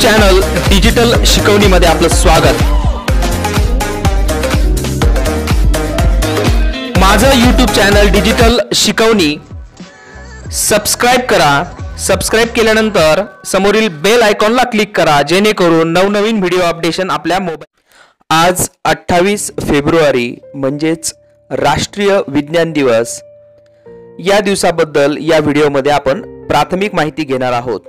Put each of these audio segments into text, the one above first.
Channel digital शिकवणीमध्ये आपलं स्वागत। माझं YouTube चॅनल डिजिटल शिकवणी सबस्क्राइब करा। सबस्क्राइब केल्यानंतर समोरील बेल आयकॉनला क्लिक करा, जेणेकरून नवनवीन व्हिडिओ अपडेशन आपल्या मोबाईल। आज 28 फेब्रुवारी म्हणजेच राष्ट्रीय विज्ञान दिवस। या दिवसाबद्दल या व्हिडिओमध्ये आपण प्राथमिक माहिती घेणार आहोत।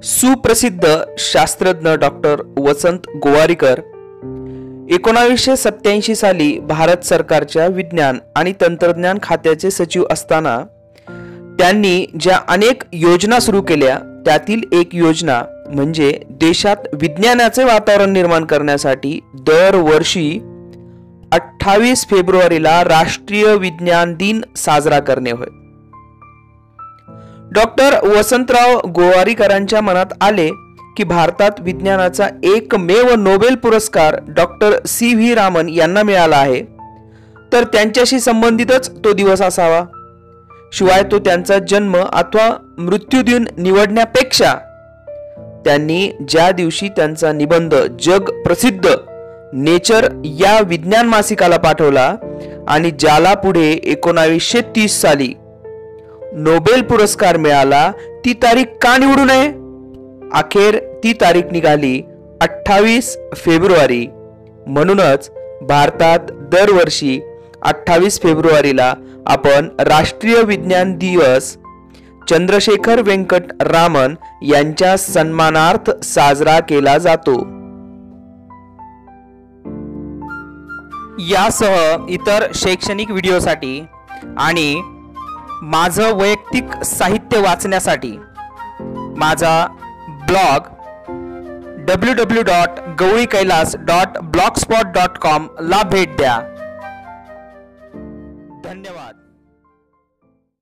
सुप्रसिद्ध शास्त्रज्ञ डॉक्टर वसंत गोवारीकर 1987 साली भारत सरकारच्या विज्ञान आणि तंत्रज्ञान खात्याचे सचिव असताना त्यांनी ज्या अनेक योजना सुरू केल्या त्यातील एक योजना म्हणजे देशात विज्ञानाचे वातावरण निर्माण करण्यासाठी दरवर्षी 28 फेब्रुवारीला राष्ट्रीय विज्ञान दिन साजरा करणे होय। डॉक्टर वसंतराव गोवारीकरांच्या मनात आले की भारतात विज्ञानाचा एकमेव नोबेल पुरस्कार डॉक्टर सी.व्ही. रामन यांना मिळाला आहे, तर त्यांच्याशी संबंधितच तो दिवस असावा। शिवाय तो त्यांचा जन्म अथवा मृत्यूदिन निवडण्यापेक्षा त्यांनी ज्या दिवशी त्यांचा निबंध जग प्रसिद्ध नेचर या विज्ञान मासिकाला पाठवला आणि ज्याला पुढे 1930 साली नोबेल पुरस्कार मिळाला, ती तारीख का निवडू नये? अखेर ती तारीख निघाली 28 फेब्रुवारी। म्हणूनच भारतात दरवर्षी 28 फेब्रुवारीला आपण राष्ट्रीय विज्ञान दिवस चंद्रशेखर वेंकट रामन यांच्या सन्मानार्थ साजरा केला जातो। यासह इतर शैक्षणिक व्हिडिओसाठी आणि माझं वैयक्तिक साहित्य वाचण्यासाठी माझा ब्लॉग www.gaulikailas.blogspot.com ला भेट द्या। धन्यवाद।